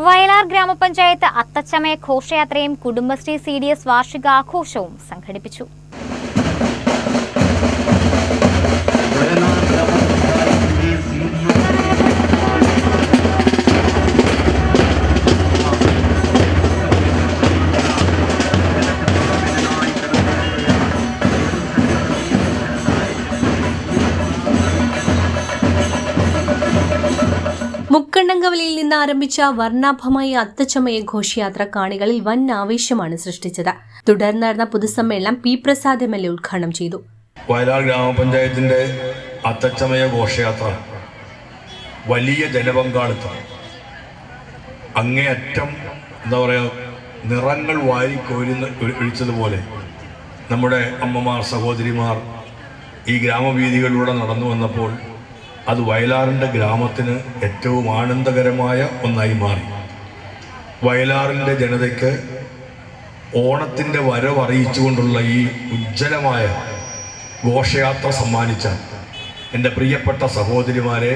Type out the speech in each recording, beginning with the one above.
വയലാർ ഗ്രാമപഞ്ചായത്ത് അത്തച്ചമയ ഘോഷയാത്രയും കുടുംബശ്രീ CDS വാർഷികാഘോഷവും സംഘടിപ്പിച്ചു. മുക്കണ്ണങ്കവലിയിൽ നിന്ന് ആരംഭിച്ച വർണ്ണാഭമായ അത്തച്ചമയ ഘോഷയാത്ര കാണികളിൽ വൻ ആവേശമാണ് സൃഷ്ടിച്ചത്. തുടർന്ന് നടന്ന പൊതുസമ്മേളനം P. പ്രസാദ് MLA ഉദ്ഘാടനം ചെയ്തു. വയലാർ ഗ്രാമപഞ്ചായത്തിന്റെ അത്തച്ചമയ ഘോഷയാത്ര വലിയ ജനപങ്കാളിത്തം, അങ്ങേയറ്റം എന്താ പറയുക, നിറങ്ങൾ വാരിക്കോരി ഒഴിച്ചതുപോലെ നമ്മുടെ അമ്മമാർ, സഹോദരിമാർ ഈ ഗ്രാമവീഥികളിലൂടെ നടന്നു വന്നപ്പോൾ അത് വയലാറിൻ്റെ ഗ്രാമത്തിന് ഏറ്റവും ആനന്ദകരമായ ഒന്നായി മാറി. വയലാറിൻ്റെ ജനതയ്ക്ക് ഓണത്തിൻ്റെ വരവറിയിച്ചുകൊണ്ടുള്ള ഈ ഉജ്ജ്വലമായ ഘോഷയാത്ര സമ്മാനിച്ച എൻ്റെ പ്രിയപ്പെട്ട സഹോദരിമാരെ,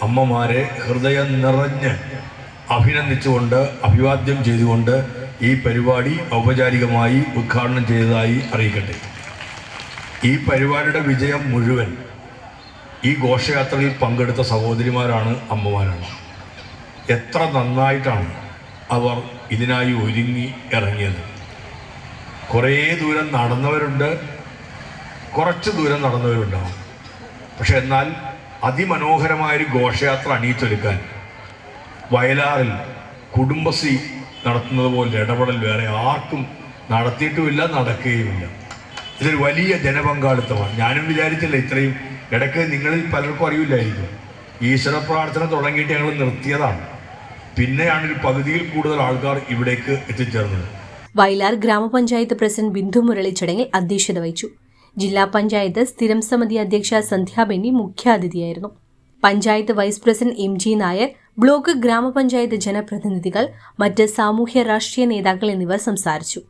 അമ്മമാരെ ഹൃദയം നിറഞ്ഞ് അഭിനന്ദിച്ചുകൊണ്ട്, അഭിവാദ്യം ചെയ്തുകൊണ്ട് ഈ പരിപാടി ഔപചാരികമായി ഉദ്ഘാടനം ചെയ്തതായി അറിയിക്കട്ടെ. ഈ പരിപാടിയുടെ വിജയം മുഴുവൻ ഈ ഘോഷയാത്രയിൽ പങ്കെടുത്ത സഹോദരിമാരാണ്, അമ്മമാരാണ്. എത്ര നന്നായിട്ടാണ് അവർ ഇതിനായി ഒരുങ്ങി ഇറങ്ങിയത്. കുറേ ദൂരം നടന്നവരുണ്ട്, കുറച്ച് ദൂരം നടന്നവരുണ്ടാവും. പക്ഷെ എന്നാൽ അതിമനോഹരമായൊരു ഘോഷയാത്ര അണിയിച്ചൊരുക്കാൻ വയലാറിൽ കുടുംബശ്രീ നടത്തുന്നത് പോലെ ഇടപെടൽ വേറെ ആർക്കും നടത്തിയിട്ടുമില്ല, നടക്കുകയുമില്ല. ഇതൊരു വലിയ ജനപങ്കാളിത്തമാണ്. ഞാനും വിചാരിച്ചില്ല ഇത്രയും. ഇടയ്ക്ക് നിങ്ങളിൽ പലർക്കും അറിയില്ലായിരിക്കും, ഈശ്വര പ്രാർത്ഥന തുടങ്ങിയിട്ട് ഞങ്ങൾ നിർത്തിയതാണ്. പിന്നെയാണ് ഒരു പകുതിയിൽ കൂടുതൽ ആൾക്കാർ ഇവിടേക്ക് എത്തിച്ചേർന്നത്. വയലാർ ഗ്രാമപഞ്ചായത്ത് പ്രസിഡന്റ് ബിന്ദു മുരളി ചടങ്ങിൽ അധ്യക്ഷത വഹിച്ചു. ജില്ലാ പഞ്ചായത്ത് സ്ഥിരം സമിതി അധ്യക്ഷ സന്ധ്യാബെന്നി മുഖ്യാതിഥിയായിരുന്നു. Panchayat vice president MG Nair, block ഗ്രാമപഞ്ചായത്ത് ജനപ്രതിനിധികൾ, മറ്റ് സാമൂഹ്യ രാഷ്ട്രീയ നേതാക്കൾ എന്നിവർ സംസാരിച്ചു.